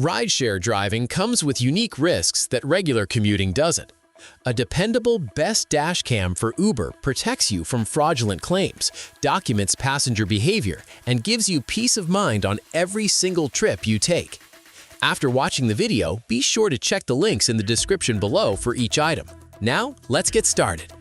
Rideshare driving comes with unique risks that regular commuting doesn't. A dependable best dash cam for Uber protects you from fraudulent claims, documents passenger behavior, and gives you peace of mind on every single trip you take. After watching the video, be sure to check the links in the description below for each item. Now, let's get started.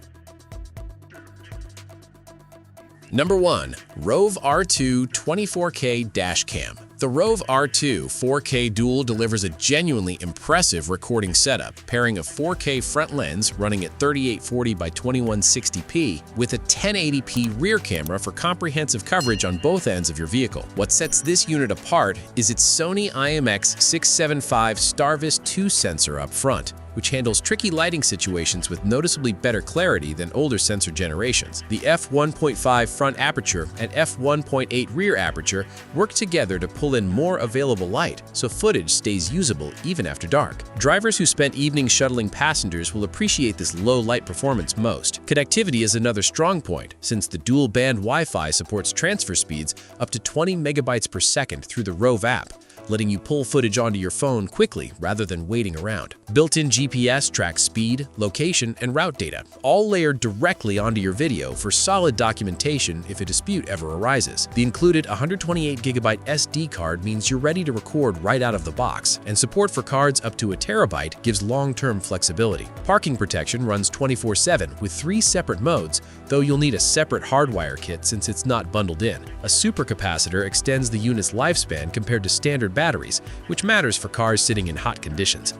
Number 1. ROVE R2 24K Dash Cam. The ROVE R2 4K Dual delivers a genuinely impressive recording setup, pairing a 4K front lens running at 3840 by 2160p with a 1080p rear camera for comprehensive coverage on both ends of your vehicle. What sets this unit apart is its Sony IMX675 Starvis 2 sensor up front, which handles tricky lighting situations with noticeably better clarity than older sensor generations. The f1.5 front aperture and f1.8 rear aperture work together to pull in more available light, so footage stays usable even after dark. Drivers who spent evenings shuttling passengers will appreciate this low light performance most. Connectivity is another strong point, since the dual-band Wi-Fi supports transfer speeds up to 20 megabytes per second through the ROVE app, letting you pull footage onto your phone quickly rather than waiting around. Built-in GPS tracks speed, location, and route data, all layered directly onto your video for solid documentation if a dispute ever arises. The included 128GB SD card means you're ready to record right out of the box, and support for cards up to a terabyte gives long-term flexibility. Parking protection runs 24/7 with 3 separate modes, though you'll need a separate hardwire kit since it's not bundled in. A supercapacitor extends the unit's lifespan compared to standard batteries, which matters for cars sitting in hot conditions.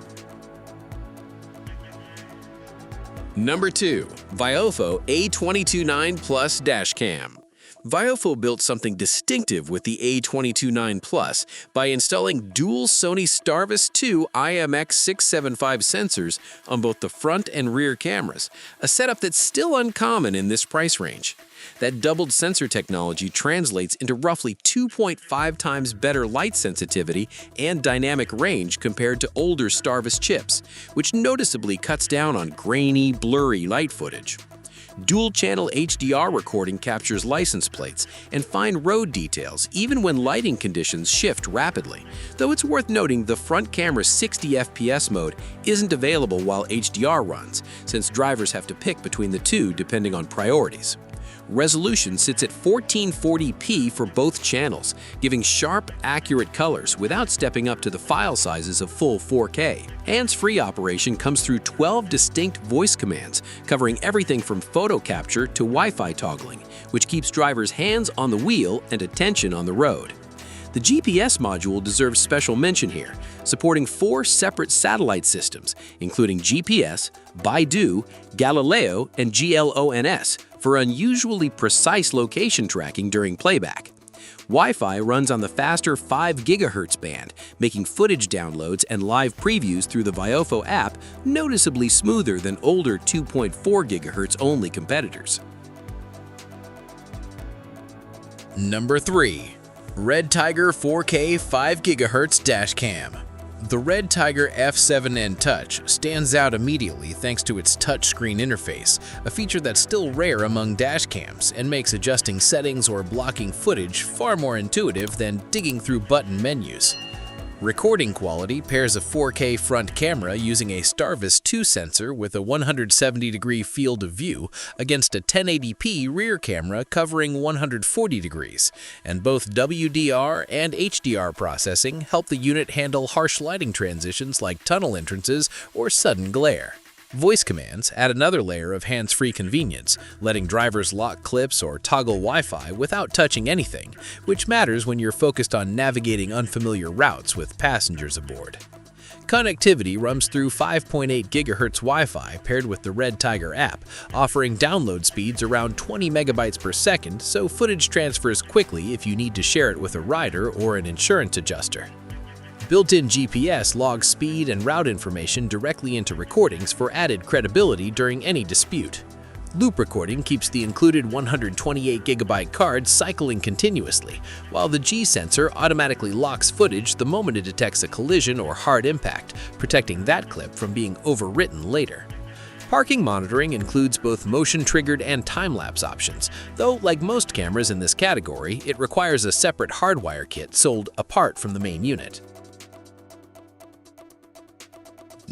Number 2. VIOFO A229 Plus Dash Cam. VIOFO built something distinctive with the A229 Plus by installing dual Sony Starvis 2 IMX675 sensors on both the front and rear cameras, a setup that's still uncommon in this price range. That doubled sensor technology translates into roughly 2.5 times better light sensitivity and dynamic range compared to older Starvis chips, which noticeably cuts down on grainy, blurry light footage. Dual-channel HDR recording captures license plates and fine road details even when lighting conditions shift rapidly, though it's worth noting the front camera's 60 FPS mode isn't available while HDR runs, since drivers have to pick between the two depending on priorities. Resolution sits at 1440p for both channels, giving sharp, accurate colors without stepping up to the file sizes of full 4K. Hands-free operation comes through 12 distinct voice commands, covering everything from photo capture to Wi-Fi toggling, which keeps drivers' hands on the wheel and attention on the road. The GPS module deserves special mention here, supporting 4 separate satellite systems, including GPS, Baidu, Galileo, and GLONASS, for unusually precise location tracking during playback. Wi-Fi runs on the faster 5 GHz band, making footage downloads and live previews through the VIOFO app noticeably smoother than older 2.4 GHz only competitors. Number 3. REDTIGER 4K 5 GHz Dash Cam. The REDTIGER F7N Touch stands out immediately thanks to its touchscreen interface, a feature that's still rare among dash cams and makes adjusting settings or blocking footage far more intuitive than digging through button menus. Recording quality pairs a 4K front camera using a Starvis 2 sensor with a 170-degree field of view against a 1080p rear camera covering 140 degrees, and both WDR and HDR processing help the unit handle harsh lighting transitions like tunnel entrances or sudden glare. Voice commands add another layer of hands-free convenience, letting drivers lock clips or toggle Wi-Fi without touching anything, which matters when you're focused on navigating unfamiliar routes with passengers aboard. Connectivity runs through 5.8 GHz Wi-Fi paired with the REDTIGER app, offering download speeds around 20 megabytes per second, so footage transfers quickly if you need to share it with a rider or an insurance adjuster. Built-in GPS logs speed and route information directly into recordings for added credibility during any dispute. Loop recording keeps the included 128GB card cycling continuously, while the G sensor automatically locks footage the moment it detects a collision or hard impact, protecting that clip from being overwritten later. Parking monitoring includes both motion-triggered and time-lapse options, though like most cameras in this category, it requires a separate hardwire kit sold apart from the main unit.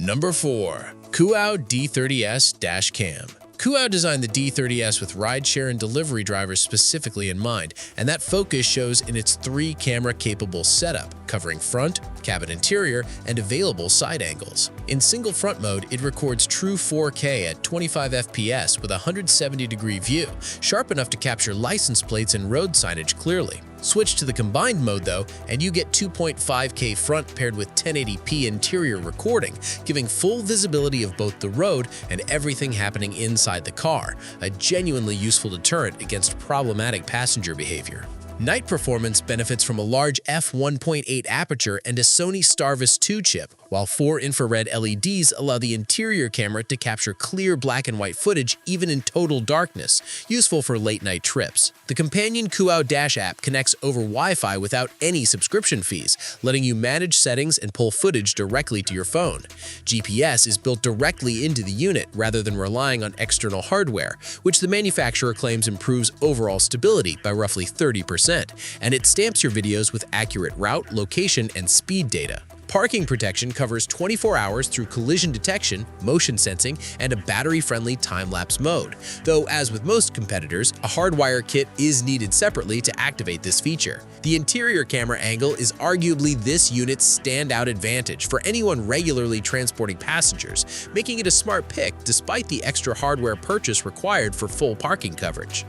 Number 4. COOAU D30S Dash Cam. COOAU designed the D30S with rideshare and delivery drivers specifically in mind, and that focus shows in its 3-camera capable setup, covering front, cabin interior, and available side angles. In single front mode, it records true 4K at 25 FPS with a 170-degree view, sharp enough to capture license plates and road signage clearly. Switch to the combined mode though, and you get 2.5K front paired with 1080p interior recording, giving full visibility of both the road and everything happening inside the car, a genuinely useful deterrent against problematic passenger behavior. Night performance benefits from a large f1.8 aperture and a Sony Starvis 2 chip, while 4 infrared LEDs allow the interior camera to capture clear black and white footage even in total darkness, useful for late-night trips. The companion COOAU Dash app connects over Wi-Fi without any subscription fees, letting you manage settings and pull footage directly to your phone. GPS is built directly into the unit rather than relying on external hardware, which the manufacturer claims improves overall stability by roughly 30%. And it stamps your videos with accurate route, location, and speed data. Parking protection covers 24 hours through collision detection, motion sensing, and a battery-friendly time-lapse mode, though as with most competitors, a hardwire kit is needed separately to activate this feature. The interior camera angle is arguably this unit's standout advantage for anyone regularly transporting passengers, making it a smart pick despite the extra hardware purchase required for full parking coverage.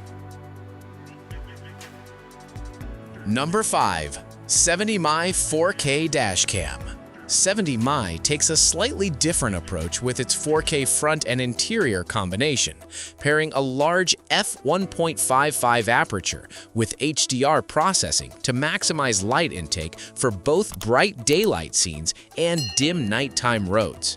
Number 5. 70mi 4K Dash Cam. 70mi takes a slightly different approach with its 4K front and interior combination, pairing a large f1.55 aperture with HDR processing to maximize light intake for both bright daylight scenes and dim nighttime roads.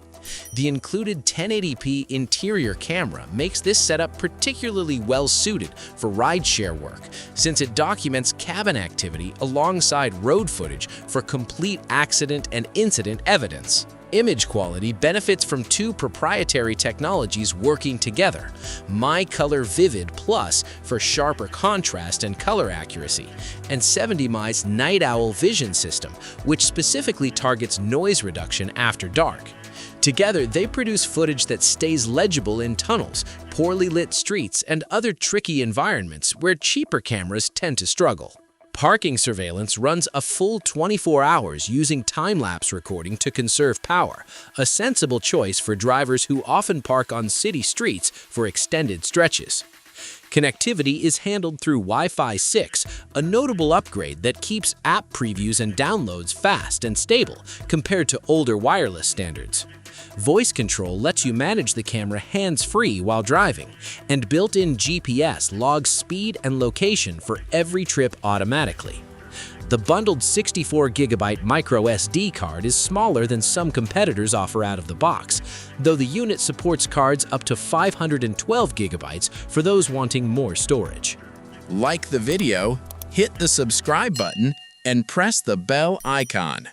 The included 1080p interior camera makes this setup particularly well-suited for rideshare work, since it documents cabin activity alongside road footage for complete accident and incident evidence. Image quality benefits from 2 proprietary technologies working together: MyColor Vivid Plus for sharper contrast and color accuracy, and 70mi's Night Owl Vision System, which specifically targets noise reduction after dark. Together, they produce footage that stays legible in tunnels, poorly lit streets, and other tricky environments where cheaper cameras tend to struggle. Parking surveillance runs a full 24 hours using time-lapse recording to conserve power, a sensible choice for drivers who often park on city streets for extended stretches. Connectivity is handled through Wi-Fi 6, a notable upgrade that keeps app previews and downloads fast and stable compared to older wireless standards. Voice control lets you manage the camera hands-free while driving, and built-in GPS logs speed and location for every trip automatically. The bundled 64GB microSD card is smaller than some competitors offer out of the box, though the unit supports cards up to 512GB for those wanting more storage. Like the video, hit the subscribe button, and press the bell icon.